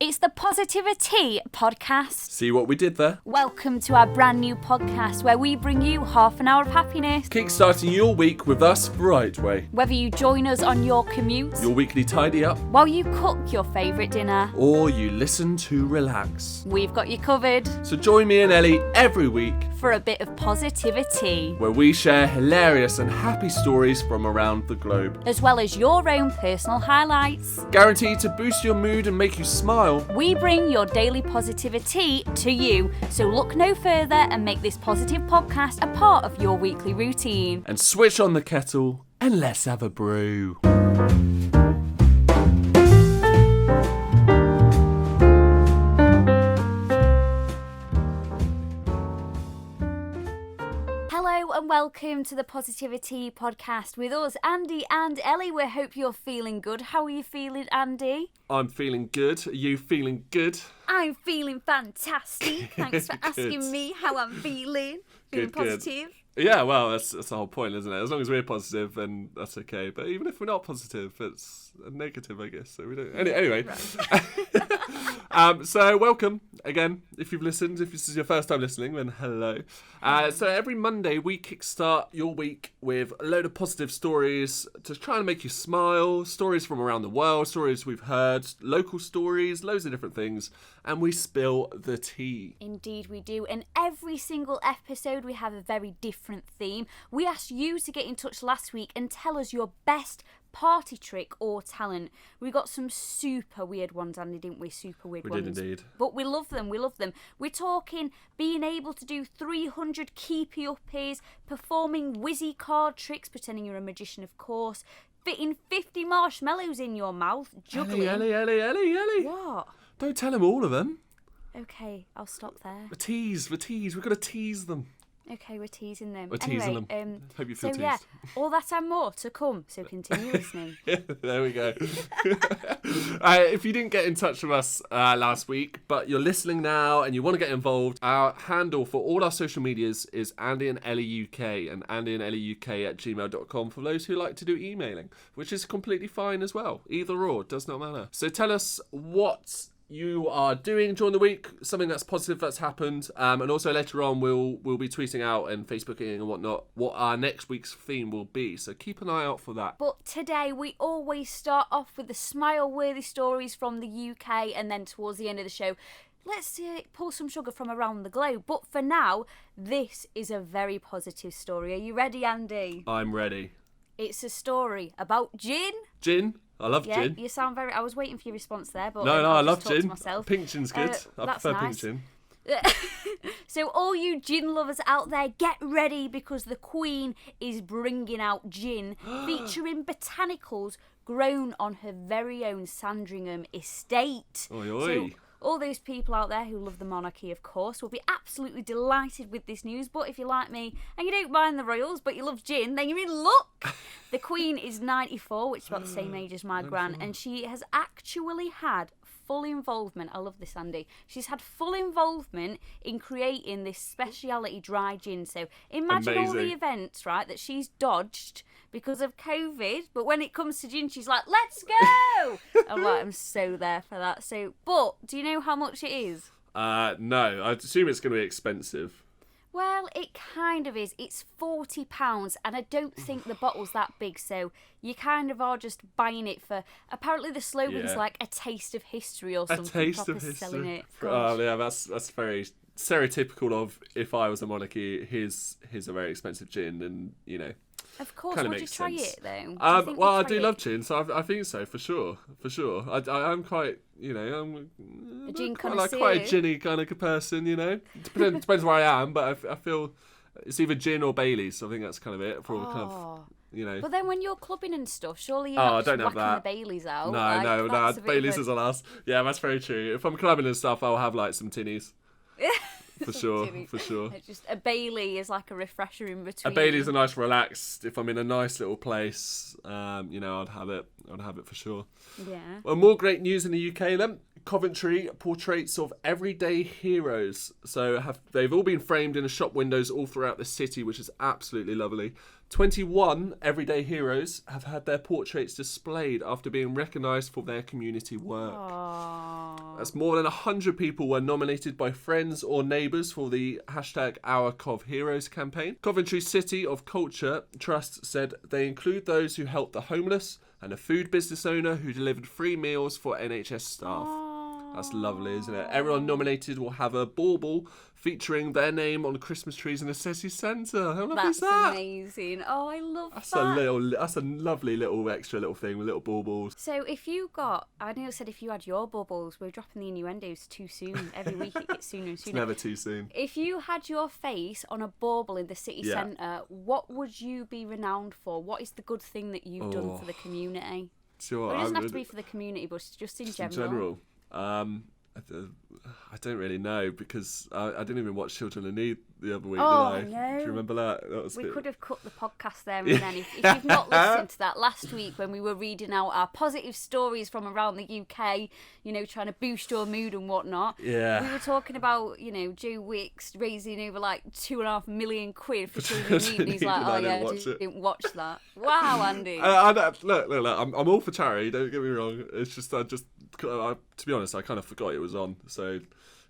It's the POSITIVI-TEA Podcast. See what we did there? Welcome to our brand new podcast where we bring you half an hour of happiness. Kickstarting your week with us the right way. Whether you join us on your commute, Your weekly tidy up, while you cook your favourite dinner, or you listen to relax. we've got you covered So join me and Ellie every week for a bit of positivity, where we share hilarious and happy stories from around the globe. as well as your own personal highlights. Guaranteed to boost your mood and make you smile. We bring your daily positivity to you, so look no further and make this positive podcast a part of your weekly routine. And switch on the kettle and let's have a brew. Hello and welcome to the POSITIVI-TEA Podcast with us, Andy and Ellie. We hope you're feeling good. How are you feeling, Andy? I'm feeling good. Are you feeling good? I'm feeling fantastic. Thanks for asking me how I'm feeling. Feeling Good. positive. Yeah, well, that's the whole point, isn't it? As long as we're positive, then that's okay. But even if we're not positive, it's a negative, I guess. So we don't. Anyway. Right. So welcome again. If you've listened, if this is your first time listening, then hello. So every Monday we kickstart your week with a load of positive stories to try and make you smile. Stories from around the world, stories we've heard, local stories, loads of different things, and we spill the tea. Indeed we do. And every single episode we have a very different theme. We asked you to get in touch last week and tell us your best party trick or talent. We got some super weird ones, Andy, didn't we? Super weird ones. We did indeed. But we love them. We're talking being able to do 300 keepy uppies, performing whizzy card tricks, pretending you're a magician, of course, fitting 50 marshmallows in your mouth, juggling. Ellie. What? Don't tell him all of them. Okay, I'll stop there. We're tease. We've got to tease them. Okay, we're teasing them. We're teasing anyway, them. Hope you feel so teased. yeah, all that and more to come. So continue listening. There we go. If you didn't get in touch with us last week, but you're listening now and you want to get involved, our handle for all our social medias is Andy and Ellie UK and andyandellieuk@gmail.com for those who like to do emailing, which is completely fine as well. Either or, does not matter. So tell us what you are doing during the week, something that's positive that's happened, and also later on we'll be tweeting out and Facebooking and whatnot what our next week's theme will be, so keep an eye out for that. But today we always start off with the smile-worthy stories from the UK, and then towards the end of the show let's pull some sugar from around the globe. But for now, this is a very positive story. Are you ready, Andy? I'm ready. It's a story about gin. Gin? I love Yeah, gin. you sound very... I was waiting for your response there, but... No, I'll I just love talk to gin. myself. Pink gin's good. I that's prefer nice. pink gin. So all you gin lovers out there, get ready because the Queen is bringing out gin featuring botanicals grown on her very own Sandringham estate. Oi, oi. So all those people out there who love the monarchy, of course, will be absolutely delighted with this news. But if you're like me and you don't mind the royals, but you love gin, then you're in luck. The Queen is 94, which is about the same age as my gran, and she has actually had full involvement. I love this, Andy. She's had full involvement in creating this speciality dry gin. So imagine all the Amazing. events, right, that she's dodged because of COVID, but when it comes to gin, she's like, let's go! I'm so there for that. So, but do you know how much it is? No, I assume it's going to be expensive. Well, it kind of is. It's £40, and I don't think the bottle's that big, so you kind of are just buying it for... Apparently the slogan's Yeah. like a taste of history or something. A taste proper of history. selling it. Oh, yeah, that's very stereotypical of if I was a monarchy. Here's a very expensive gin, and you know. Of course, Kinda would you makes try sense. it though? Do you think Well, I you'd do try love it? gin, so I think so for sure. I'm quite, you know, A gin quite a connoisseur. ginny kind of person, you know. Depends where I am, but I feel it's either gin or Baileys. So I think that's kind of it for all kind of, you know. But then when you're clubbing and stuff, surely you're Oh, I not don't just have whacking that. the Baileys out. No, that's a bit Baileys of is a last. Yeah, that's very true. If I'm clubbing and stuff, I'll have like some tinnies. For sure. It's just a Bailey is like a refresher in between. A Bailey's a nice relaxed. If I'm in a nice little place, you know, I'd have it for sure. Yeah. Well, more great news in the UK then. Coventry portraits of everyday heroes. So they've all been framed in the shop windows all throughout the city, which is absolutely lovely. 21 everyday heroes have had their portraits displayed after being recognised for their community work. Aww. That's more than 100 people were nominated by friends or neighbours for the hashtag Our Cov Heroes campaign. Coventry City of Culture Trust said they include those who helped the homeless and a food business owner who delivered free meals for NHS staff. That's lovely, isn't it? Everyone nominated will have a bauble featuring their name on Christmas trees in a city centre. How lovely is that? That's amazing. Oh, I love that. That's a lovely little extra little thing with little baubles. So if you got, I know I said if you had your bubbles, we're dropping the innuendos too soon. Every week it gets sooner and sooner. It's never too soon. If you had your face on a bauble in the city centre, what would you be renowned for? What is the good thing that you've done for the community? Sure. Well, it doesn't have to be for the community, but just in general. I don't really know because I didn't even watch Children in Need the other week, Oh, did I? no. Do you remember that? We could have cut the podcast there and then. If you've not listened to that last week when we were reading out our positive stories from around the UK, you know, trying to boost your mood and whatnot. Yeah. We were talking about, you know, Joe Wicks raising over like £2.5 million for Children in Need. And he's like, oh yeah, I didn't watch that. Wow, Andy. Look, I'm all for charity, don't get me wrong. It's just, to be honest, I kind of forgot it was on. So,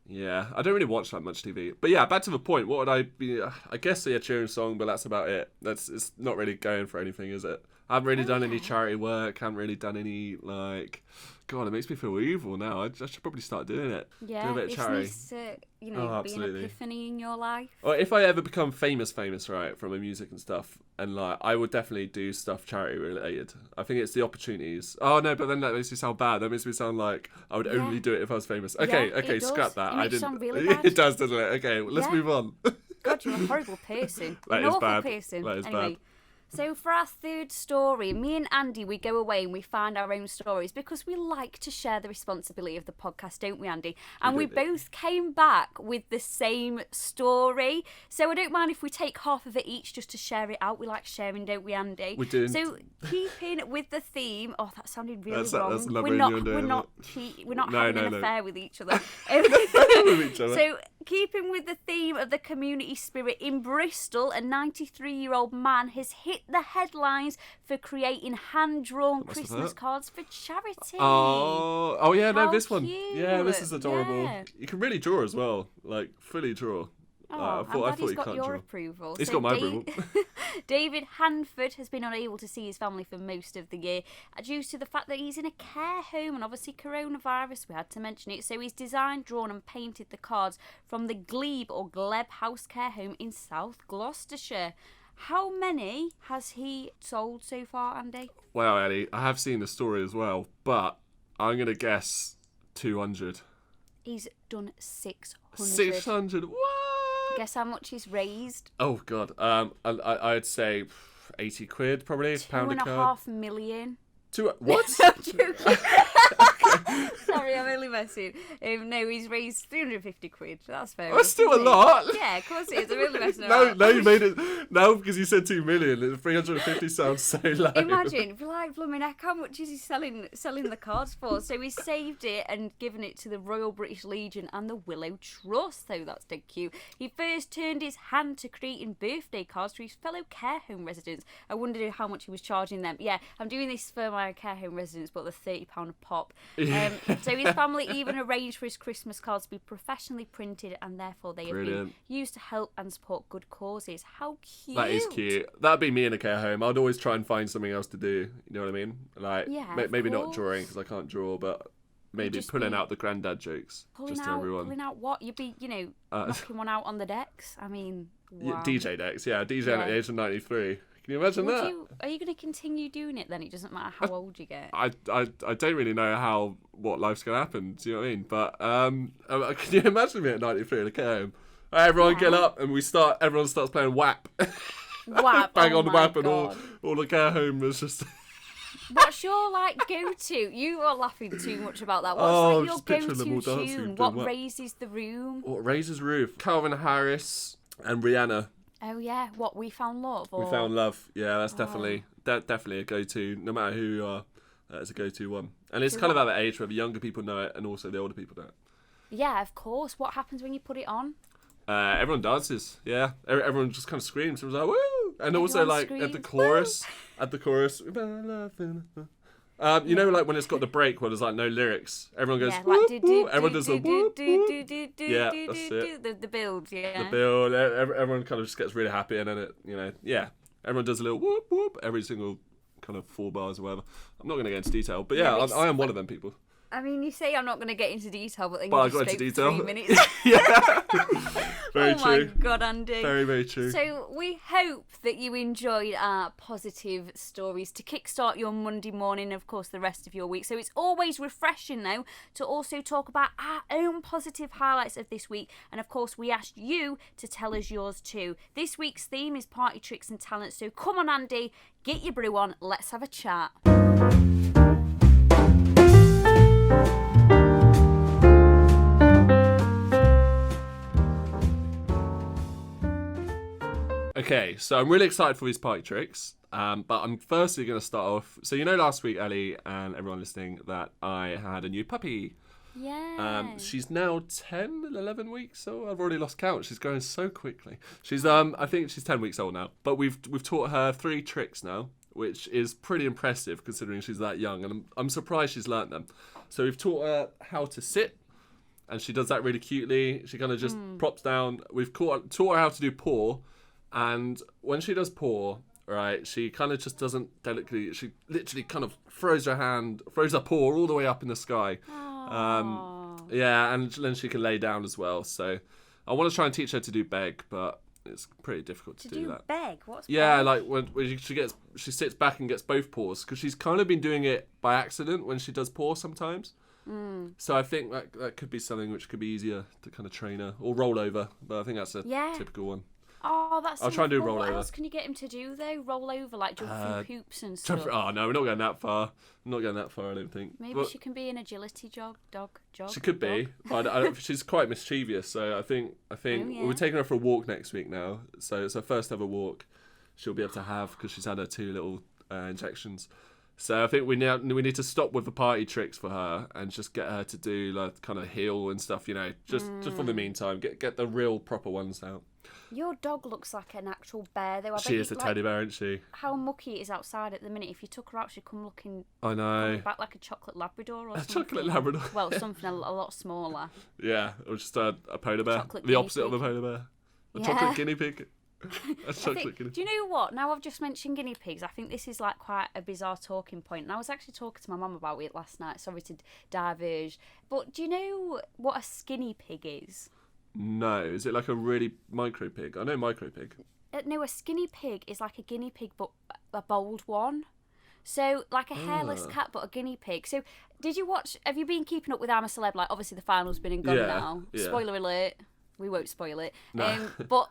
yeah, I don't really watch that much TV. But yeah, back to the point. What would I be? I guess a cheering song, but that's about it. It's not really going for anything, is it? I haven't really done any charity work. Haven't really done any, like... God, it makes me feel evil now. I should probably start doing it. Yeah, do a bit of charity. It's nice to, you know, be an epiphany in your life. Well, if I ever become famous, right, from my music and stuff, and like, I would definitely do stuff charity related. I think it's the opportunities. Oh no, but then that makes me sound bad. That makes me sound like I would only do it if I was famous. Okay, scrap that. It sound really bad. It does, doesn't it? Okay, let's move on. God, you're a horrible person. That An is awful bad. person. That is anyway, bad. So for our third story, me and Andy, we go away and we find our own stories because we like to share the responsibility of the podcast, don't we, Andy? And we both came back with the same story. So I don't mind if we take half of it each just to share it out. We like sharing, don't we, Andy? We do. So keeping with the theme, that sounded really wrong. That's we're not having an affair with each other. So keeping with the theme of the community spirit, in Bristol, a 93-year-old man has hit the headlines for creating hand-drawn Christmas cards for charity. Oh yeah, no, this one. Cute. Yeah, this is adorable. Yeah. You can really draw as well, like fully draw. I'm glad he's got your approval. He's got my approval. David Hanford has been unable to see his family for most of the year due to the fact that he's in a care home and obviously coronavirus, we had to mention it. So he's designed, drawn and painted the cards from the Glebe or Gleb House Care Home in South Gloucestershire. How many has he sold so far, Andy? Well, Ellie, I have seen the story as well, but I'm going to guess 200. He's done 600. 600? What? Guess how much he's raised? Oh, God. I'd say 80 quid, probably. £2.5 million. What? I'm joking. Sorry, I'm only messing. No, he's raised 350 quid. That's fair. That's still a lot. Yeah, of course it is. I'm really messing around. No, you made it. No, because you said 2 million. 350 sounds so low. Imagine, like, blooming heck, how much is he selling the cards for? So he's saved it and given it to the Royal British Legion and the Willow Trust. So that's dead cute. He first turned his hand to creating birthday cards for his fellow care home residents. I wondered how much he was charging them. Yeah, I'm doing this for my care home residents, but they're £30 a pop. So his family even arranged for his Christmas cards to be professionally printed, and therefore they have been used to help and support good causes. How cute! That is cute. That'd be me in a care home. I'd always try and find something else to do. You know what I mean? Like, maybe not drawing because I can't draw, but maybe pulling out the granddad jokes just to everyone. Pulling out what? You'd be, knocking one out on the decks. I mean, wow. DJ decks, DJ at the age of 93. Can you imagine that? Are you going to continue doing it then? It doesn't matter how old you get. I don't really know what life's going to happen. Do you know what I mean? But can you imagine me at 93 in a care home? Everyone get up and everyone starts playing WAP. WAP. Bang on WAP and all the care home is just... What's your go-to? You are laughing too much about that. What's your go-to tune? What raises the room? What raises the roof? Calvin Harris and Rihanna. Oh yeah, what, We Found Love? Or... We Found Love. Yeah, that's definitely a go-to. No matter who you are, it's a go-to one. And it's kind of at that age where the younger people know it and also the older people know it. Yeah, of course. What happens when you put it on? Everyone dances. Yeah, everyone just kind of screams. Everyone's like, woo! And also Everyone like screams, at the chorus, you know, like when it's got the break where there's like no lyrics, everyone goes, yeah, whoop, like whoop. Everyone does the whoop, whoop. yeah, that's it. the build, yeah. The build, everyone kind of just gets really happy, and then it, you know, yeah, everyone does a little whoop whoop every single kind of 4 bars or whatever. I'm not going to get into detail, but yeah, I am one of them people. I mean, you say I'm not going to get into detail, but then But I you got just into spoke detail. for 3 minutes. Yeah. Very oh true. my God, Andy. Very, very true. So we hope that you enjoyed our positive stories to kickstart your Monday morning, of course, the rest of your week. So it's always refreshing, though, to also talk about our own positive highlights of this week. And, of course, we asked you to tell us yours, too. This week's theme is party tricks and talents. So come on, Andy, get your brew on. Let's have a chat. Okay, so I'm really excited for these party tricks, but I'm firstly going to start off. So you know last week, Ellie, and everyone listening, that I had a new puppy. Yeah. She's now 10, 11 weeks old. I've already lost count. She's growing so quickly. She's I think she's 10 weeks old now. But we've taught her 3 tricks now, which is pretty impressive considering she's that young, and I'm surprised she's learnt them. So we've taught her how to sit, and she does that really cutely. She kind of just props down. We've taught her how to do paw. And when she does paw, right, she kind of just doesn't delicately, she literally kind of throws her paw all the way up in the sky. Yeah, and then she can lay down as well. So I want to try and teach her to do beg, but it's pretty difficult to do that. Beg? What's Yeah, beg? like when she sits back and gets both paws, because she's kind of been doing it by accident when she does paw sometimes. So I think that could be something which could be easier to kind of train her, or roll over, but I think that's a typical one. Oh, that's. I'll try and do roll What over. else can you get him to do though? Roll over, like jump through hoops and stuff. Oh no, we're not going that far. I'm not going that far, I don't think. Maybe she can be an agility dog. She could be, but she's quite mischievous. So I think we're taking her for a walk next week now. So it's her first ever walk she'll be able to have, because she's had her 2 little injections. So I think we need to stop with the party tricks for her and just get her to do like kind of heel and stuff. You know, just for the meantime, get the real proper ones out. Your dog looks like an actual bear, though. She is a teddy bear, isn't she? How mucky it is outside at the minute. If you took her out, she'd come looking. I know. Back like a chocolate Labrador or A something. chocolate Labrador. Well, something a lot smaller. Yeah, or just a polar bear. The opposite of a polar bear. A chocolate guinea pig. Do you know what? Now I've just mentioned guinea pigs, I think this is like quite a bizarre talking point. And I was actually talking to my mum about it last night. Sorry to diverge. But do you know what a skinny pig is? No. Is it like a really micro pig? I know micro pig. No, a skinny pig is like a guinea pig, but a bold one. So, like a hairless cat, but a guinea pig. So, have you been keeping up with I'm a Celeb? Like, obviously the final's been and gone now. Yeah. Spoiler alert. We won't spoil it. No. But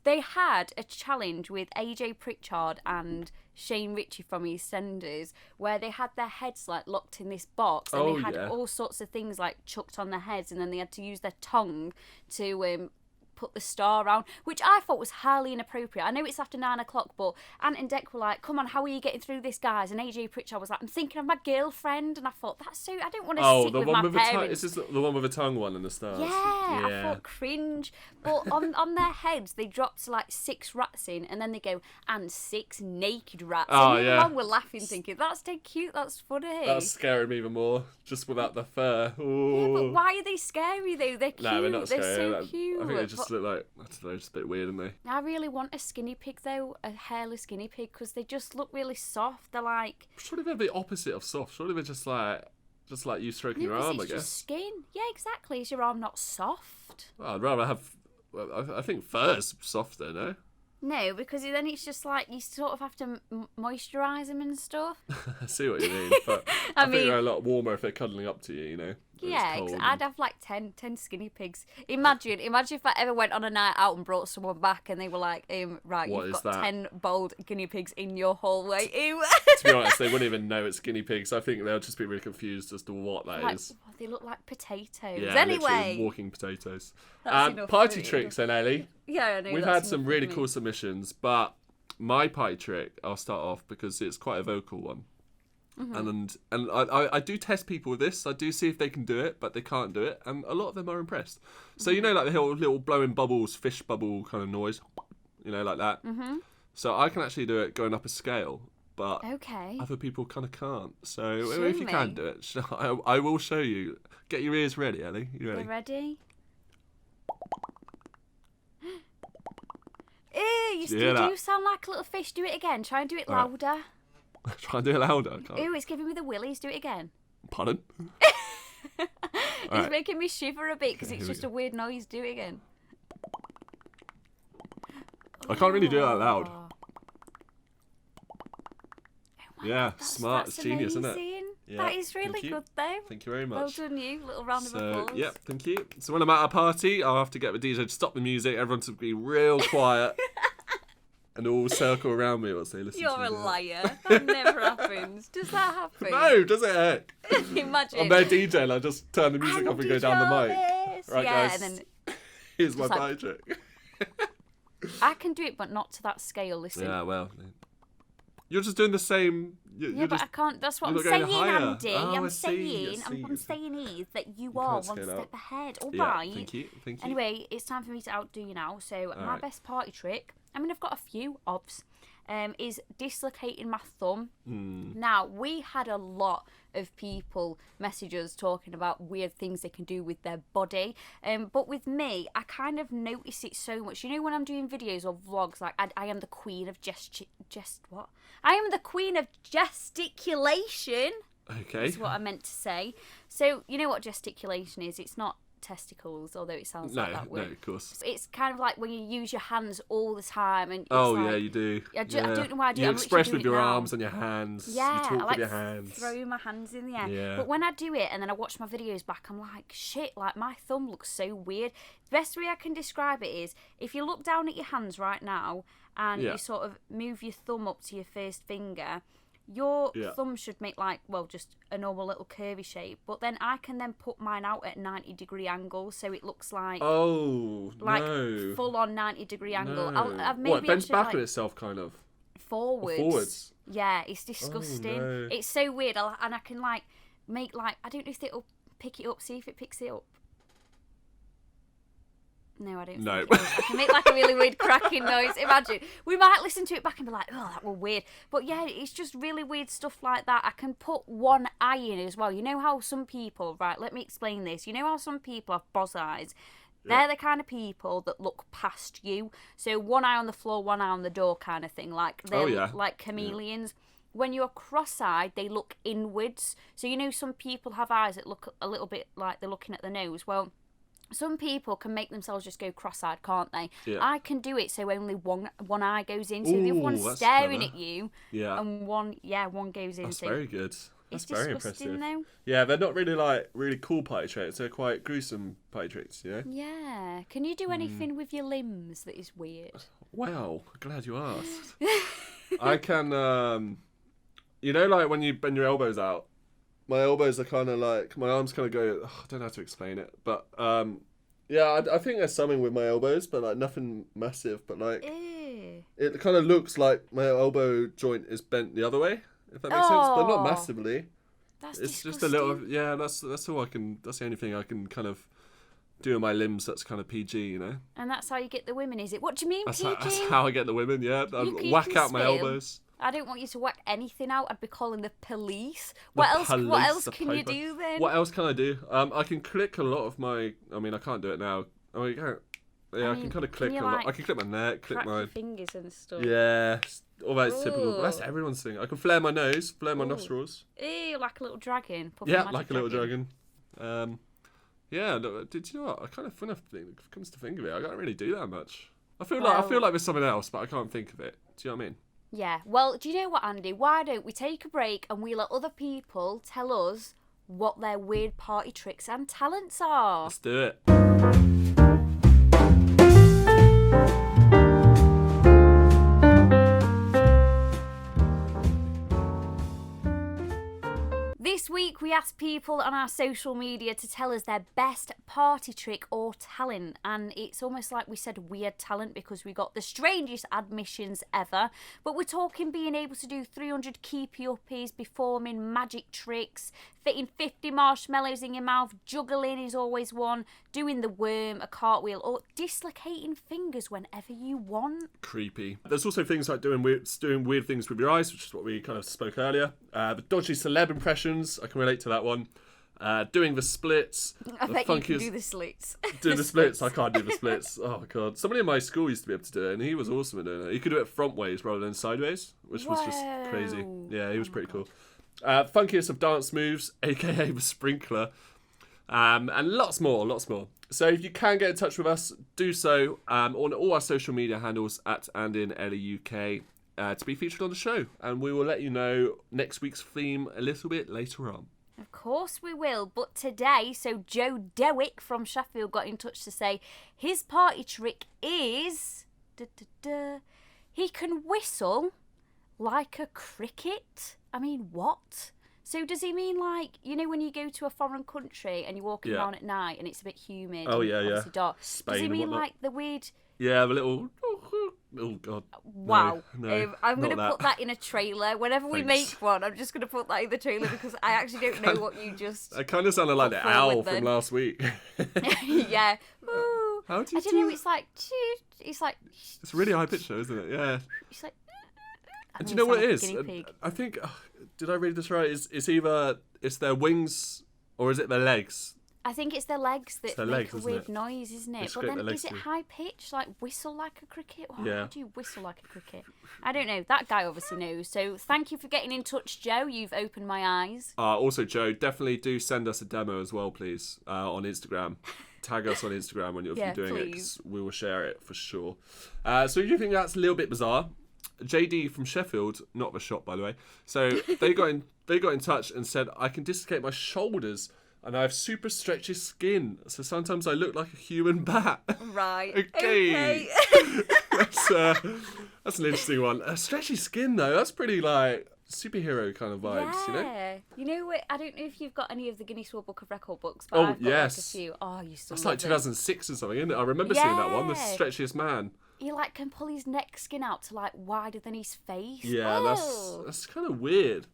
they had a challenge with AJ Pritchard and Shane Ritchie from EastEnders, where they had their heads like locked in this box, and they had all sorts of things like chucked on their heads, and then they had to use their tongue to put the star around, which I thought was highly inappropriate. I know it's after 9 o'clock, but Ant and Dec were like, come on, how are you getting through this, guys? And AJ Pritchard was like, I'm thinking of my girlfriend, and I thought, that's so, I don't want to sit with my parents. Is this the one with a tongue one and the stars? Yeah, I thought cringe. But on their heads, they dropped like 6 rats in, and then they go, and 6 naked rats. Oh, and yeah. Mum were laughing, thinking, that's so cute, that's funny. That's scaring me even more, just without the fur. Ooh. Yeah, but why are they scary though? They're cute. No, they're not scary. They're so cute. I think they just look like, I don't know, just a bit weird, aren't they? I really want a skinny pig though, a hairless guinea pig, because they just look really soft. They're like... Surely they're the opposite of soft. Surely they're just like you stroking your arm, I guess. Just skin. Yeah, exactly. Is your arm not soft? Well, I'd rather have... Well, I think fur's softer, no? No, because then it's just like you sort of have to moisturise them and stuff. I see what you mean, but I think they're a lot warmer if they're cuddling up to you, you know? Yeah, I'd have like 10 skinny pigs. Imagine if I ever went on a night out and brought someone back and they were like, right, you've got 10 bold guinea pigs in your hallway. Ew. To be honest, they wouldn't even know it's guinea pigs. I think they'll just be really confused as to what that is. Oh, they look like potatoes. Yeah, anyway, walking potatoes. That's party tricks then, Ellie. Yeah, I know. We've had some really cool submissions, but my party trick, I'll start off because it's quite a vocal one. Mm-hmm. And I do test people with this. I do see if they can do it, but they can't do it, and a lot of them are impressed. So you know, like the little blowing bubbles, fish bubble kind of noise, you know, like that. Mm-hmm. So I can actually do it going up a scale, but Okay. other people kind of can't. So Show if you me. can do it, I will show you. Get your ears ready, Ellie. You ready? You ready? Ew, you Do you hear still do that? sound like a little fish. Do it again. Try and do it All right. louder. Try and do it louder. I can't. Ew, it's giving me the willies. Do it again. Pardon? It's Alright. making me shiver a bit because Okay, it's here we just a weird noise. Do it again. I can't really do it out loud. Oh. my Yeah, God, smart. that's It's genius, isn't it? amazing. Yeah, That is really thank you. good, though. Thank you very Well much. done, you. Little round of So, applause. yep, thank you. So when I'm at a party, I'll have to get the DJ to stop the music. Everyone to be real quiet. And all circle around me once they listen You're to a me. liar. That never happens. Does that happen? No, does it? Imagine. I'm their DJ and I just turn the music And off and did go down the you mic. this? Right, yeah, guys. and then Here's my Just party trick. I can do it, but not to that scale. Listen. Yeah, well. You're just doing the same. Yeah, You're but just, I can't. That's what I'm you're not going saying, higher. Andy. Oh, I I'm see, saying. I see. I'm saying is that you You are can't one scale step up. ahead. All yeah, right. thank you. Thank you. Anyway, it's time for me to outdo you now. So my right. best party trick. I mean, I've got a few obs. Is dislocating my thumb. Now, we had a lot of people message us talking about weird things they can do with their body. But with me, I kind of notice it so much. You know, when I'm doing videos or vlogs, like I am the queen of what? I am the queen of gesticulation. Okay. Is what I meant to say. So, you know what gesticulation is? It's not testicles, although it sounds like that No, word. of course. It's kind of like when you use your hands all the time, and it's Oh, like, yeah, you do. I don't know why I do it. You I'm express literally with doing your it now. arms and your hands. Yeah, You talk I with like your hands. throwing my hands in the air. Yeah. But when I do it and then I watch my videos back, I'm like, shit, like my thumb looks so weird. The best way I can describe it is if you look down at your hands right now and Yeah. you sort of move your thumb up to your first finger, your Yeah. thumb should make like, well, just a normal little curvy shape. But then I can then put mine out at 90-degree angle, so it looks like Oh, like no. full on 90-degree angle. No. I've maybe What, it bends actually, back like, on itself, kind of? forwards. Forwards? Yeah, it's disgusting. no. It's so weird, and I can like make like I don't know if it'll pick it up. See if it picks it up. No, I don't. No. think it does. I can make like a really weird cracking noise. Imagine we might listen to it back and be like, "Oh, that was weird." But yeah, it's just really weird stuff like that. I can put one eye in as well. You know how some people, right? Let me explain this. You know how some people have boss eyes. They're the kind of people that look past you. So one eye on the floor, one eye on the door kind of thing. Like they're yeah. like chameleons. When you're cross-eyed, they look inwards. So you know some people have eyes that look a little bit like they're looking at the nose. Well, some people can make themselves just go cross-eyed, can't they? Yeah. I can do it so only one eye goes in. So the other Ooh, one's that's staring clever. at you. Yeah. And one goes in. That's so very good. That's it's very disgusting impressive. though. Yeah, they're not really like really cool party tricks. They're quite gruesome party tricks, you know? Yeah. Can you do anything with your limbs that is weird? Wow, glad you asked. I can, you know, like when you bend your elbows out, my elbows are kind of like, my arms kind of go, I don't know how to explain it, but yeah, I think there's something with my elbows, but like nothing massive, but like Ew. it kind of looks like my elbow joint is bent the other way, if that makes sense, but not massively. That's It's disgusting. just a little, yeah, that's all I can, that's the only thing I can kind of do with my limbs that's kind of PG, you know? And that's how you get the women, is it? What do you mean, That's PG? that's how I get the women, yeah. I You whack can out my spill. elbows. I don't want you to whack anything out. I'd be calling the police. The What else? What police, else the can you paper. do then? What else can I do? I can click a lot of my. I mean, I can't do it now. I mean, yeah, I mean, can kind of can click you, a lot. like, I can click my neck, click Crack my. your fingers and stuff. Yeah, all that's typical. But that's Ooh. everyone's thing. I can flare my nose, flare my Ooh. nostrils. Ew, like a little dragon. Puff Yeah, magic like a little dragon. Yeah, no, did you know what? I kind of, when it comes to think of it, I don't really do that much. I feel like there's something else, but I can't think of it. Do you know what I mean? Yeah. Well, do you know what, Andy? Why don't we take a break and we let other people tell us what their weird party tricks and talents are? Let's do it. This week we asked people on our social media to tell us their best party trick or talent, and it's almost like we said weird talent because we got the strangest admissions ever. But we're talking being able to do 300 keepy uppies, performing magic tricks, fitting 50 marshmallows in your mouth, juggling is always one, doing the worm, a cartwheel, or dislocating fingers whenever you want. Creepy. There's also things like doing weird things with your eyes, which is what we kind of spoke earlier. The dodgy celeb impressions, I can relate to that one. Doing the splits. I bet you can do the slits. Doing the splits, I can't do the splits. Oh god. Somebody in my school used to be able to do it, and he was awesome at doing it. He could do it front ways rather than sideways, which was just crazy. Yeah, he was pretty cool. Funkiest of dance moves, aka the sprinkler. And lots more. So if you can get in touch with us, do so on all our social media handles at @AndyandEllieUK to be featured on the show. And we will let you know next week's theme a little bit later on. Of course we will, but today, so Joe Dewick from Sheffield got in touch to say his party trick is... he can whistle like a cricket. I mean, what? So does he mean like, you know when you go to a foreign country and you're walking around at night and it's a bit humid? Oh, yeah. Dark. Spain does he mean and whatnot. like the weird... Yeah, the little... Oh, God. Wow. No, I'm going to put that in a trailer. Whenever we make one, I'm just going to put that in the trailer because I actually don't know what you just... It kind of sounded like the owl from last week. Yeah. Ooh. How do you I don't know, it's like... It's a really high pitch though, isn't it? Yeah. It's like... And do you know what it is? I think... did I read this right? It's either... It's their wings or is it their legs? I think it's their legs that make a weird noise, isn't it? It's but then is it high pitched, like whistle like a cricket? How do you whistle like a cricket? I don't know. That guy obviously knows. So thank you for getting in touch, Joe. You've opened my eyes. Also, Joe, definitely do send us a demo as well, please, on Instagram. Tag us on Instagram when you're doing it, 'cause we will share it for sure. So if you think that's a little bit bizarre, JD from Sheffield, not the shop by the way, so they got in touch and said, I can dislocate my shoulders and I have super stretchy skin, so sometimes I look like a human bat. Right. Okay. That's an interesting one. Stretchy skin though, that's pretty like superhero kind of vibes, you know? You know what? I don't know if you've got any of the Guinness World Book of Record books, but I've got like a few. Oh, you still That's like 2006 or something, isn't it? I remember seeing that one, the stretchiest man. He like can pull his neck skin out to like wider than his face. Yeah, that's kind of weird.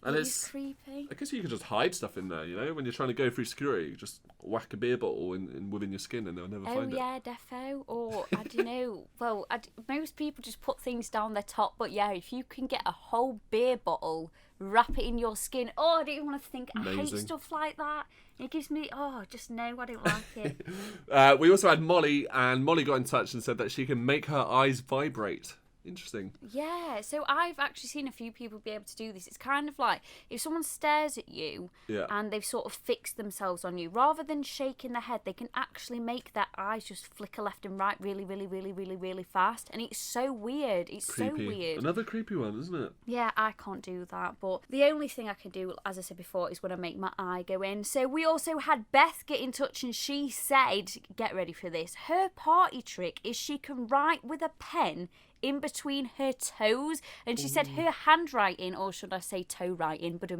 And it's creepy. I guess you can just hide stuff in there, you know? When you're trying to go through security, you just whack a beer bottle in within your skin and they'll never find it. Oh, yeah, defo. Or, I don't know. Well, most people just put things down their top. But, yeah, if you can get a whole beer bottle, wrap it in your skin. Oh, I don't even want to think. Amazing. I hate stuff like that. It gives me, just no, I don't like it. We also had Molly, and Molly got in touch and said that she can make her eyes vibrate. Interesting. Yeah, so I've actually seen a few people be able to do this. It's kind of like if someone stares at you and they've sort of fixed themselves on you, rather than shaking their head, they can actually make their eyes just flicker left and right really, really, really, really, really fast. And it's so weird. It's creepy. So weird. Another creepy one, isn't it? Yeah, I can't do that. But the only thing I can do, as I said before, is when I make my eye go in. So we also had Beth get in touch and she said, get ready for this, her party trick is she can write with a pen in between her toes, and she said her handwriting, or should I say toe writing, but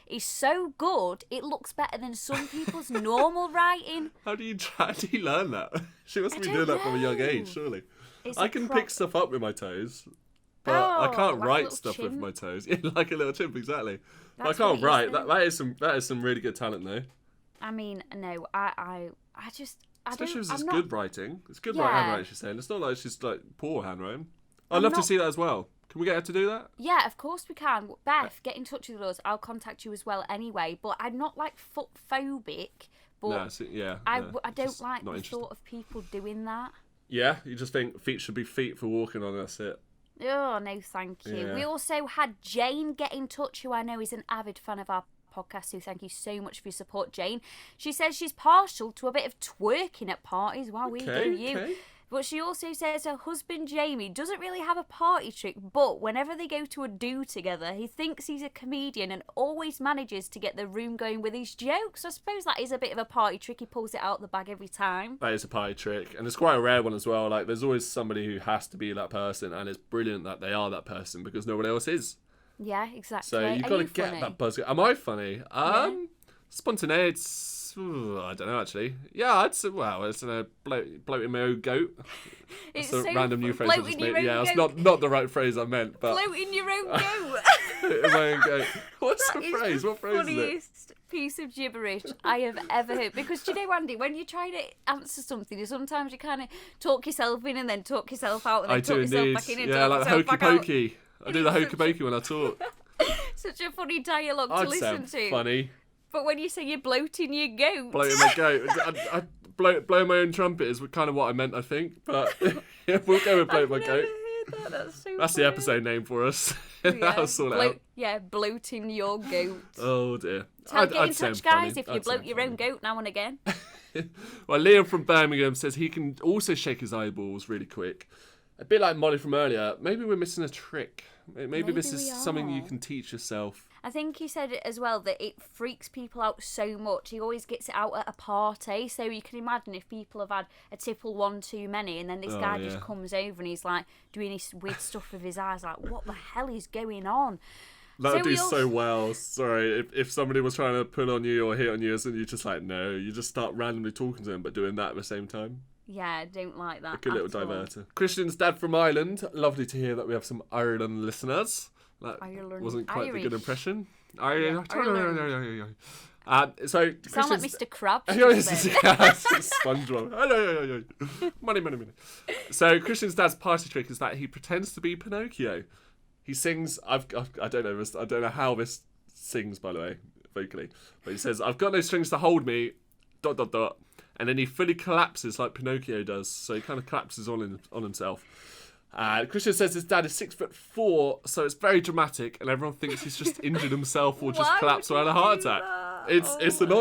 is so good it looks better than some people's normal writing. How do you learn that? She must be doing that from a young age, surely. I can pick stuff up with my toes, but I can't write stuff with my toes. Yeah, like a little chimp, exactly. But I can't write. That is some really good talent though. I mean, no, I just. Especially if it's good writing. It's good handwriting, she's saying. It's not like she's like poor handwriting. I'd love to see that as well. Can we get her to do that? Yeah, of course we can. Beth, get in touch with us. I'll contact you as well anyway. But I'm not like foot phobic. But I don't like the thought of people doing that. Yeah, you just think feet should be feet for walking on, that's it. Oh, no, thank you. Yeah. We also had Jane get in touch, who I know is an avid fan of our podcast, so thank you so much for your support, Jane. She says she's partial to a bit of twerking at parties. Wow, we do you. Okay. But she also says her husband Jamie doesn't really have a party trick, but whenever they go to a do together, he thinks he's a comedian and always manages to get the room going with his jokes. I suppose that is a bit of a party trick. He pulls it out the bag every time. That is a party trick, and it's quite a rare one as well. Like, there's always somebody who has to be that person, and it's brilliant that they are that person because no one else is. Yeah, exactly. So you've got to get funny? that buzz. Am I funny? Spontaneity. I don't know actually. Yeah, I'd say. Well, it's bloating my own goat. It's That's a so random new phrase I just bloating your made. own Yeah, it's goat. not the right phrase I meant, but Bloating your own goat. my own goat. What's That the is phrase? the What phrase is it? funniest piece of gibberish I have ever heard. Because do you know, Andy, when you try to answer something, sometimes you kind of talk yourself in and then talk yourself out and then I talk do yourself indeed. back in and Yeah, talk like yourself hokey back out. pokey. I do the hokey pokey when I talk. Such a funny dialogue to I'd listen say to. funny. But when you say you're bloating your goat. Bloating my goat. I blow my own trumpet is kind of what I meant, I think. But yeah, we'll go with bloat my I've goat. never heard that. That's so That's the funny. episode name for us. That'll sort it out. Yeah, bloating your goat. Oh dear. So get in say touch, I'm funny. guys, if you I'd say bloat I'm your own funny. goat now and again. Well, Liam from Birmingham says he can also shake his eyeballs really quick. A bit like Molly from earlier. Maybe we're missing a trick. Maybe this is we something you are. can teach yourself. I think he said as well that it freaks people out so much. He always gets it out at a party. So you can imagine if people have had a tipple one too many and then this guy just comes over and he's like doing his weird stuff with his eyes, like, what the hell is going on? That would So do we all- so well. Sorry, if somebody was trying to pull on you or hit on you, and you're just like, no, you just start randomly talking to them, but doing that at the same time. Yeah, I don't like that. A good little at all. diverter. Christian's dad from Ireland. Lovely to hear that we have some Ireland listeners. That Ireland- wasn't quite the good Irish. impression. Ireland. So Sound like Christian's- Mr. Krabs. Yeah, just this then. is SpongeBob. Money. So Christian's dad's party trick is that he pretends to be Pinocchio. He sings. I don't know. I don't know how this sings, by the way, vocally. But he says, "I've got no strings to hold me." ... And then he fully collapses like Pinocchio does. So he kind of collapses on himself. Christian says his dad is 6'4", so it's very dramatic, and everyone thinks he's just injured himself or just Why collapsed would or had a you heart do attack. that? It's an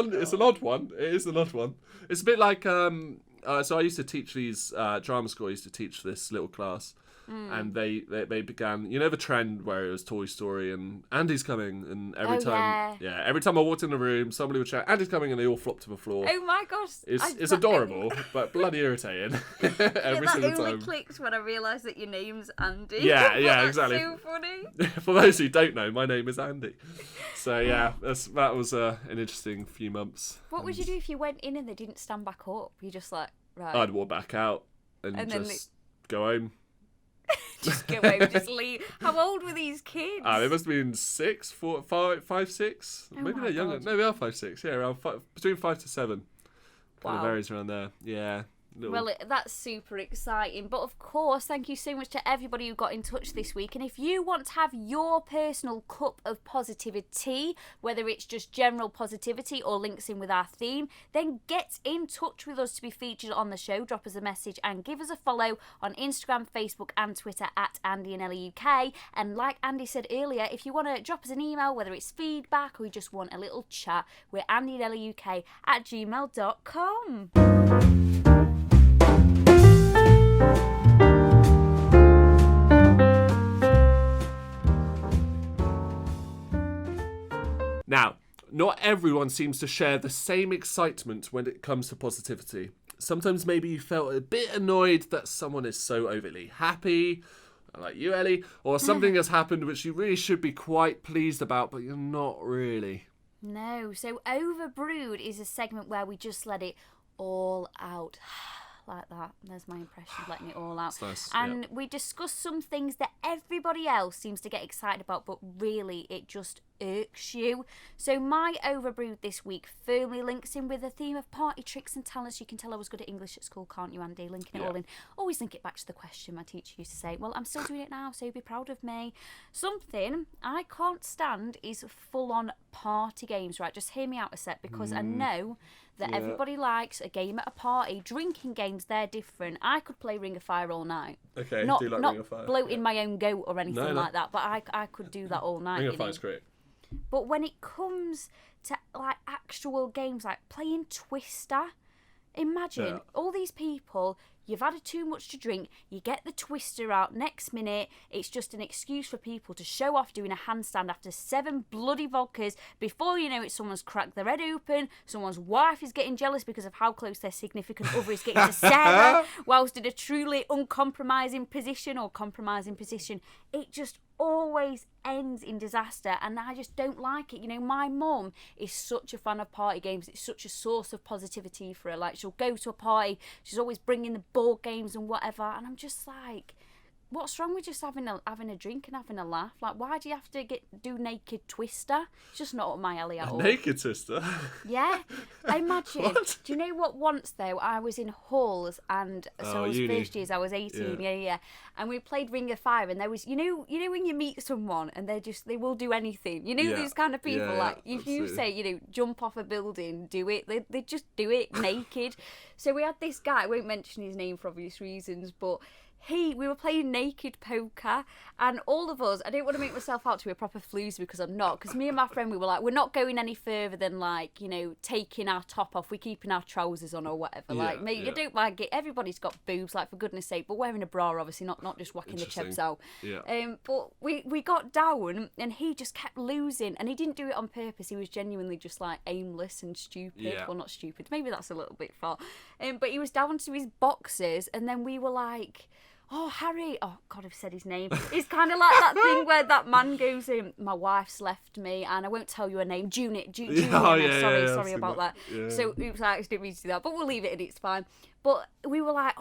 odd one. It is an odd one. It's a bit like so I used to teach these drama school. I used to teach this little class, and they began, you know, the trend where it was Toy Story and Andy's coming, and every time I walked in the room, somebody would shout Andy's coming, and they all flopped to the floor. Oh my gosh. It's adorable, but bloody irritating. Every that single only time. clicks when I realised that your name's Andy. Yeah, That's exactly. so funny. For those who don't know, my name is Andy. So yeah, that was an interesting few months. What would you do if you went in and they didn't stand back up? You just like, right. I'd walk back out and And then just go home. Just go home, just leave. How old were these kids? They must have been 6, 4, 5, 6. Oh Maybe my they're younger. God. No, they are 5, 6. Yeah, around between 5 to 7. Kind of Wow. varies around there. Yeah. Little. Well, that's super exciting. But of course, thank you so much to everybody who got in touch this week. And if you want to have your personal cup of positivity, whether it's just general positivity or links in with our theme, then get in touch with us to be featured on the show. Drop us a message and give us a follow on Instagram, Facebook and Twitter at Andy and Ellie UK. And like Andy said earlier, if you want to drop us an email, whether it's feedback or you just want a little chat, we're andyandellieuk@gmail.com. Now, not everyone seems to share the same excitement when it comes to positivity. Sometimes maybe you felt a bit annoyed that someone is so overly happy, like you, Ellie, or something has happened which you really should be quite pleased about, but you're not really. No, so Overbrewed is a segment where we just let it all out. Like that. There's my impression of letting it all out. That's nice, And we discuss some things that everybody else seems to get excited about, but really it just irks you. So my Overbrewed this week firmly links in with a theme of party tricks and talents. You can tell I was good at English at school, can't you, Andy? Linking it all in. Always link it back to the question my teacher used to say. Well, I'm still doing it now, so be proud of me. Something I can't stand is full-on party games, right? Just hear me out a sec, because I know that everybody likes a game at a party. Drinking games, they're different. I could play Ring of Fire all night. Okay, Not, do you like not Ring of Fire? bloating my own goat or anything No. like that, but I could do that all night. Ring you of know. Fire's great. But when it comes to like actual games, like playing Twister, imagine all these people, you've had too much to drink, you get the twister out, next minute, it's just an excuse for people to show off doing a handstand after 7 bloody vodkas. Before you know it, someone's cracked their head open, someone's wife is getting jealous because of how close their significant other is getting to Sarah, whilst in a truly uncompromising position or compromising position. It just always ends in disaster, and I just don't like it. You know, my mum is such a fan of party games. It's such a source of positivity for her. Like, she'll go to a party, she's always bringing the board games and whatever, and I'm just like, what's wrong with just having a drink and having a laugh? Like, why do you have to do naked twister? It's just not up my alley at all. Naked twister? Yeah. Imagine. What? Do you know what? Once, though, I was in halls, and so I was uni. first years, I was 18, yeah. And we played Ring of Fire, and there was, you know when you meet someone and they will do anything. You know, these kind of people, like, if you say, you know, jump off a building, do it, they just do it naked. So we had this guy, I won't mention his name for obvious reasons, but we were playing naked poker, and all of us, I don't want to make myself out to be a proper floozy because I'm not, because me and my friend, we were like, we're not going any further than, like, you know, taking our top off, we're keeping our trousers on or whatever. Like, mate, you don't like it, everybody's got boobs, like, for goodness sake, but wearing a bra, obviously, not just whacking the chebs out. But we got down, and he just kept losing, and he didn't do it on purpose, he was genuinely just, like, aimless and stupid. Well, not stupid, maybe that's a little bit far. But he was down to his boxes, and then we were like, oh, Harry, oh, God, I've said his name. It's kind of like that thing where that man goes in, my wife's left me, and I won't tell you her name, Junior, sorry about that. So, oops, I didn't mean to do that, but we'll leave it and it's fine. But we were like,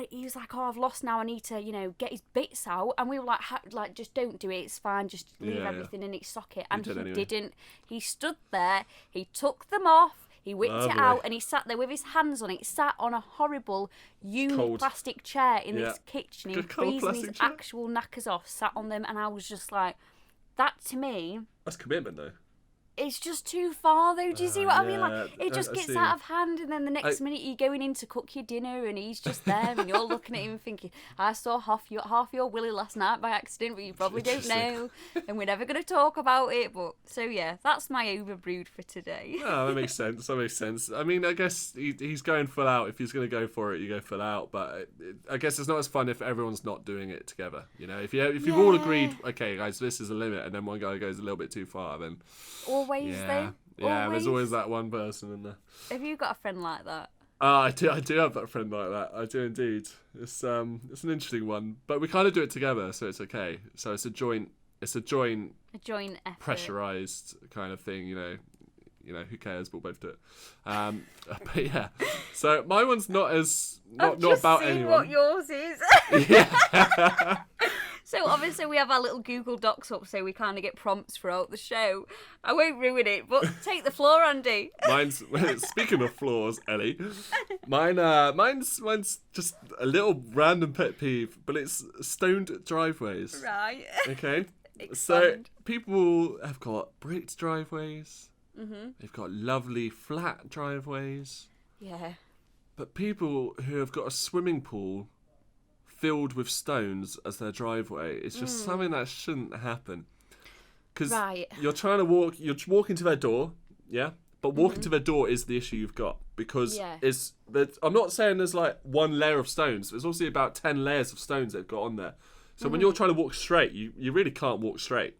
he was like, I've lost now, I need to, you know, get his bits out. And we were like, just don't do it, it's fine, just leave everything in its socket. And he didn't. He stood there, he took them off, he whipped it out, and he sat there with his hands on it, sat on a horrible plastic chair in this kitchen. He was freezing his actual knackers off, sat on them, and I was just like, that to me... That's commitment, though. It's just too far, though. Do you see what I mean? Like, it just gets out of hand, and then the next minute you're going in to cook your dinner, and he's just there, and you're looking at him thinking, I saw half your willy last night by accident, but you probably don't know, and we're never going to talk about it. But so yeah, that's my overbrewed for today. Oh, that makes sense. I mean, I guess he's going full out. If he's going to go for it, you go full out. But I guess it's not as fun if everyone's not doing it together. You know, if you've all agreed, okay, guys, this is a limit, and then one guy goes a little bit too far, then. Always, though. Yeah, there's always that one person in there. Have you got a friend like that? I do have that friend like that. I do indeed. It's an interesting one, but we kind of do it together, so it's okay. So it's a joint effort. Pressurized kind of thing, you know, who cares? We'll both do it. But yeah, so my one's not about anyone. What yours is. Yeah. So obviously we have our little Google Docs up, so we kind of get prompts throughout the show. I won't ruin it, but take the floor, Andy. Mine's speaking of floors, Ellie. Mine's just a little random pet peeve, but it's stoned driveways. Right. Okay. Expand. So people have got bricked driveways. Mm-hmm. They've got lovely flat driveways. Yeah. But people who have got a swimming pool filled with stones as their driveway, it's just something that shouldn't happen. Because you're walking to their door, yeah? But walking to their door is the issue you've got. Because I'm not saying there's like one layer of stones. There's also about 10 layers of stones they've got on there. So when you're trying to walk straight, you really can't walk straight.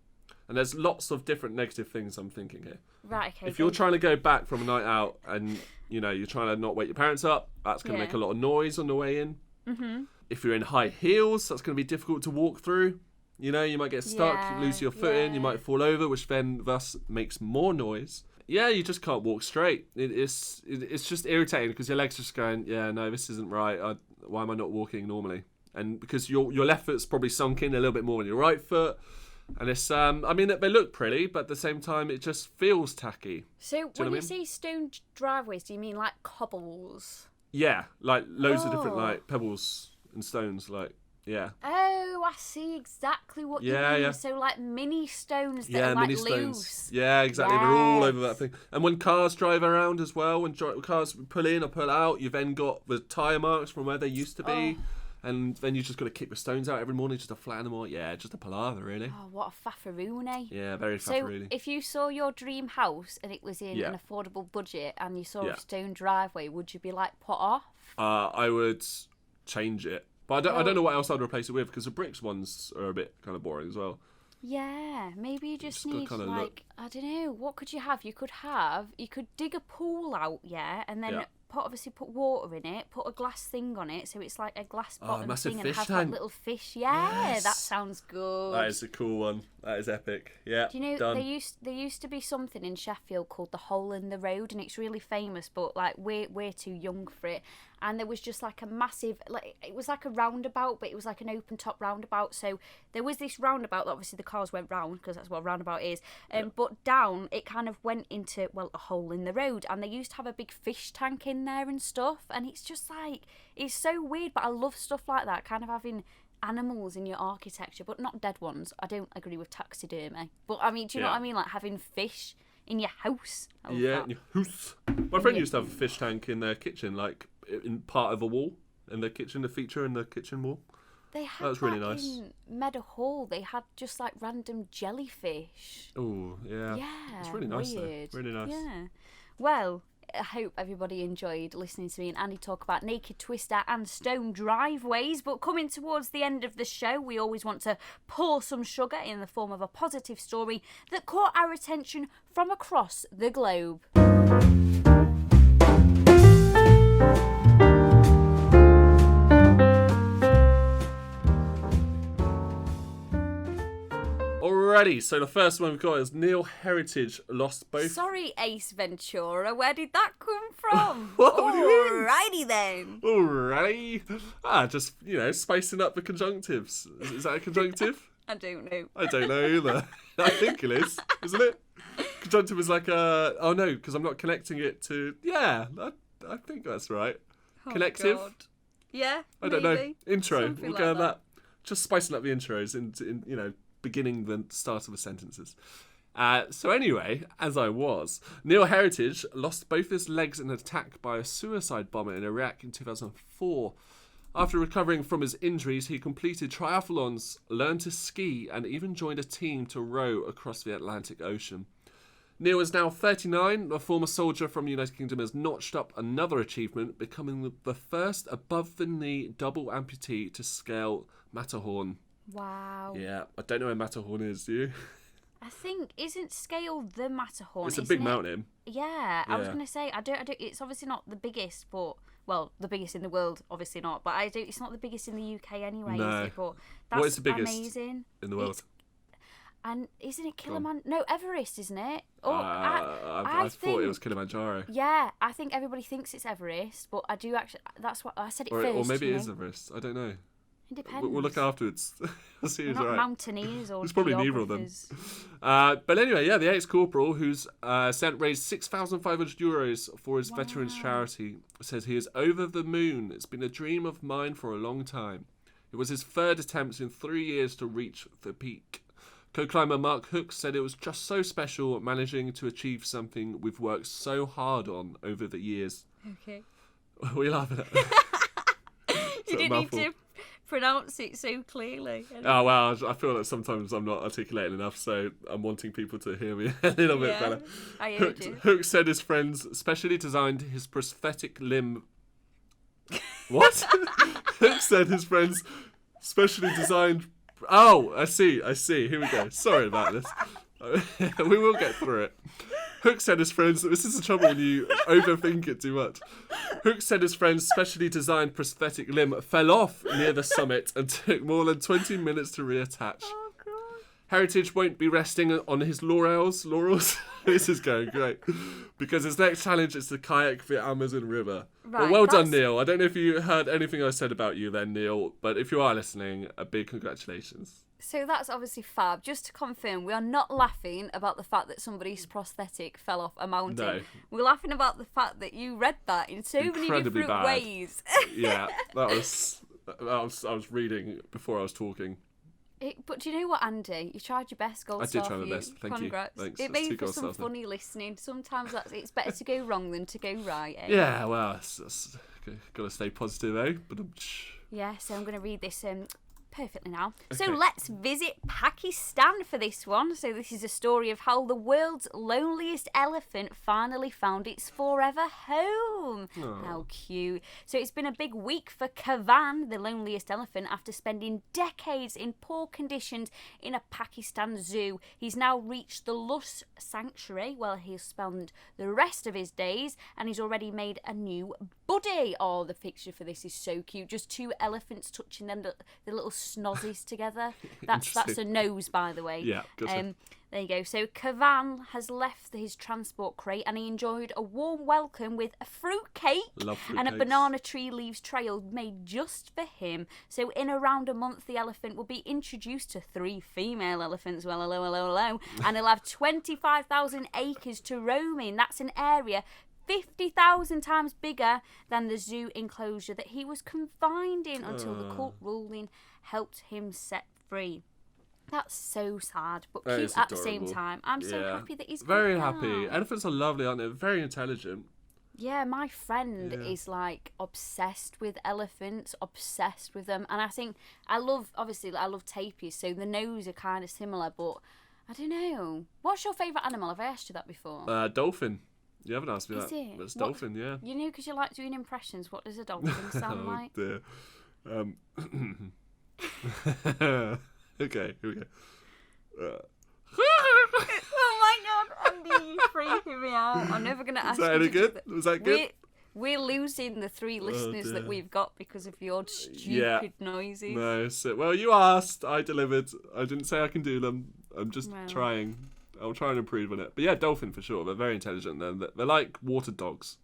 And there's lots of different negative things I'm thinking here. Right, okay. If you're trying to go back from a night out and, you know, you're trying to not wake your parents up, that's going to make a lot of noise on the way in. Mm-hmm. If you're in high heels, that's going to be difficult to walk through. You know, you might get stuck, lose your footing, you might fall over, which then thus makes more noise. Yeah, you just can't walk straight. It's just irritating because your legs just going, yeah, no, this isn't right. Why am I not walking normally? And because your left foot's probably sunk in a little bit more than your right foot. And it's, I mean, they look pretty, but at the same time, it just feels tacky. So when you say stone driveways, do you mean like cobbles? Yeah, like loads of different like pebbles and stones, like, yeah. Oh, I see exactly what you mean. Yeah. So like mini stones that are like mini loose. Stones. Yeah, exactly. They're all over that thing. And when cars drive around as well, when cars pull in or pull out, you've then got the tyre marks from where they used to be. And then you just got to kick the stones out every morning just to flatten them all. Yeah, just a palaver, really. Oh, what a faffaroon, eh? Yeah, very faffaroony. So, if you saw your dream house and it was in an affordable budget and you saw a stone driveway, would you be, like, put off? I would change it. But I don't know what else I'd replace it with, because the bricks ones are a bit kind of boring as well. Yeah, maybe you just need, kinda like, I don't know, what could you have? You could dig a pool out, yeah, and then put water in it, put a glass thing on it, so it's like a glass bottom thing, and have like little fish. Yeah, that sounds good. That is a cool one. That is epic. Yeah. Do you know done. there used to be something in Sheffield called the Hole in the Road, and it's really famous, but like we're too young for it. And there was just like a massive, like, it was like a roundabout, but it was like an open top roundabout. So there was this roundabout that obviously the cars went round, because that's what a roundabout is. But down, it kind of went into, well, a hole in the road. And they used to have a big fish tank in there and stuff. And it's just like, it's so weird, but I love stuff like that, kind of having animals in your architecture, but not dead ones. I don't agree with taxidermy. But I mean, do you know what I mean? Like having fish in your house. In your house. My friend used to have a fish tank in their kitchen, like in part of a wall in the kitchen, the feature in the kitchen wall. They had that was really nice. In Meadow Hall, they had just like random jellyfish. Oh, yeah. Yeah. It's really nice weird. though. Really nice. Yeah. Well, I hope everybody enjoyed listening to me and Andy talk about naked twister and stone driveways. But coming towards the end of the show, we always want to pour some sugar in the form of a positive story that caught our attention from across the globe. Alrighty, so the first one we've got is Neil Heritage lost both. Sorry, Ace Ventura, where did that come from? What do you mean? Alrighty then. Alrighty. Just, spicing up the conjunctives. Is that a conjunctive? I don't know. I don't know either. I think it is, isn't it? Conjunctive is like a... Oh no, because I'm not connecting it to... Yeah, I think that's right. Oh, Connective? God. Yeah, I don't know. maybe. Intro. Something We'll like go with that. Just spicing up the intros in beginning the start of the sentences. So anyway, as I was, Neil Heritage lost both his legs in an attack by a suicide bomber in Iraq in 2004. After recovering from his injuries, he completed triathlons, learned to ski, and even joined a team to row across the Atlantic Ocean. Neil is now 39. The former soldier from the United Kingdom has notched up another achievement, becoming the first above-the-knee double amputee to scale Matterhorn. Wow. Yeah, I don't know where Matterhorn is, do you? I think, isn't Scale the Matterhorn? It's a big mountain. Yeah, I was going to say, I don't, it's obviously not the biggest, but, well, the biggest in the world, obviously not, but it's not the biggest in the UK anyway, no. Is it? But that's what is the biggest amazing. In the world? And isn't it Kilimanjaro? No, Everest, isn't it? I thought it was Kilimanjaro. Yeah, I think everybody thinks it's Everest, but I do actually, that's what, I said it first. Or maybe it is Everest, I don't know. It depends. We'll look afterwards. We'll see who's We're not right. mountaineers or It's probably neither of them. But anyway, the ex-corporal who's raised €6,500 for his veterans charity says he is over the moon. It's been a dream of mine for a long time. It was his third attempt in 3 years to reach the peak. Co-climber Mark Hooks said it was just so special managing to achieve something we've worked so hard on over the years. Okay. What are you laughing at? You didn't need to pronounce it so clearly. Oh, well, I feel that sometimes I'm not articulating enough, so I'm wanting people to hear me a little bit better. I heard you. Hooks said his friends specially designed his prosthetic limb... What? Hooks said his friends specially designed... Oh, I see. Here we go. Sorry about this. We will get through it. Hook said his friends... This is the trouble when you overthink it too much. Hook said his friend's specially designed prosthetic limb fell off near the summit and took more than 20 minutes to reattach. Oh, God. Heritage won't be resting on his laurels. This is going great. Because his next challenge is to kayak the Amazon River. Right, well done, Neil. I don't know if you heard anything I said about you then, Neil, but if you are listening, a big congratulations. So that's obviously fab. Just to confirm, we are not laughing about the fact that somebody's prosthetic fell off a mountain. No. We're laughing about the fact that you read that in so many different ways. Yeah, I was reading before I was talking. But do you know what, Andy? You tried your best. Gold star. I did try my best. Thank Congrats. you. Thanks. It made for some funny listening. Sometimes it's better to go wrong than to go right. Eh? Yeah, well, got to stay positive, eh? But yeah, so I'm going to read this perfectly now. Okay. So let's visit Pakistan for this one. So this is a story of how the world's loneliest elephant finally found its forever home. Aww. How cute. So it's been a big week for Kavan, the loneliest elephant, after spending decades in poor conditions in a Pakistan zoo. He's now reached the Lush Sanctuary, where he'll spend the rest of his days, and he's already made a new buddy. Oh, the picture for this is so cute. Just two elephants touching them, the little snozzies together. That's a nose, by the way. Yeah, gotcha. There you go. So Kavan has left his transport crate and he enjoyed a warm welcome with a fruit cake and a banana tree leaves trail made just for him. So in around a month, the elephant will be introduced to 3 female elephants. Well, hello. And he'll have 25,000 acres to roam in. That's an area 50,000 times bigger than the zoo enclosure that he was confined in until the court ruling helped him set free. That's so sad, but That cute is at the adorable. same time. I'm so happy that he's very good happy. now. Elephants are lovely, aren't they? Very intelligent. Yeah, my friend is like obsessed with elephants, obsessed with them, and I think I love tapirs, so the nose are kind of similar, but I don't know. What's your favourite animal? Have I asked you that before? Dolphin. You haven't asked me Is that. it? It's dolphin, yeah. You know, because you like doing impressions. What does a dolphin sound like? Dear. Okay, here we go. Oh my god, Andy, you're freaking me out. I'm never going to ask you to do that. Was that good? We're losing the 3 listeners that dear. we've got because of your stupid noises. No, well, you asked, I delivered. I didn't say I can do them. I'm just trying. I'll try and improve on it. But yeah, dolphin for sure. They're very intelligent. They're like water dogs.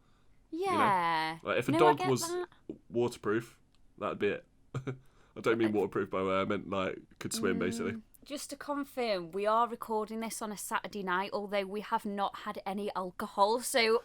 Yeah. You know? Like if a dog was waterproof, that'd be it. I don't mean waterproof by the way. I meant like could swim basically. Just to confirm, we are recording this on a Saturday night, although we have not had any alcohol, so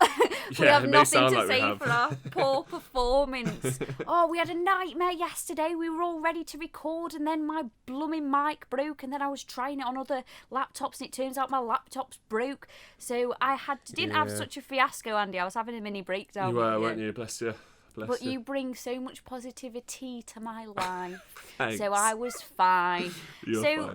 we have nothing to say for our poor performance. Oh, we had a nightmare yesterday. We were all ready to record, and then my blooming mic broke, and then I was trying it on other laptops, and it turns out my laptop's broke. So I didn't have such a fiasco, Andy. I was having a mini breakdown. You were, weren't you? Bless you. But you bring so much positivity to my life. Thanks. So I was fine. You're fine.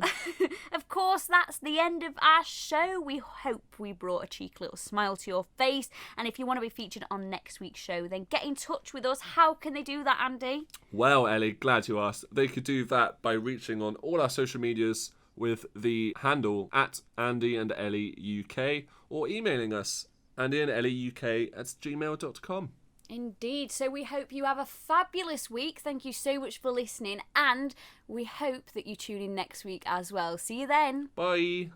Of course, that's the end of our show. We hope we brought a cheeky little smile to your face. And if you want to be featured on next week's show, then get in touch with us. How can they do that, Andy? Well, Ellie, glad you asked. They could do that by reaching on all our social medias with the handle @AndyandEllieUK or emailing us andyandellieuk@gmail.com. Indeed. So we hope you have a fabulous week. Thank you so much for listening. And we hope that you tune in next week as well. See you then. Bye.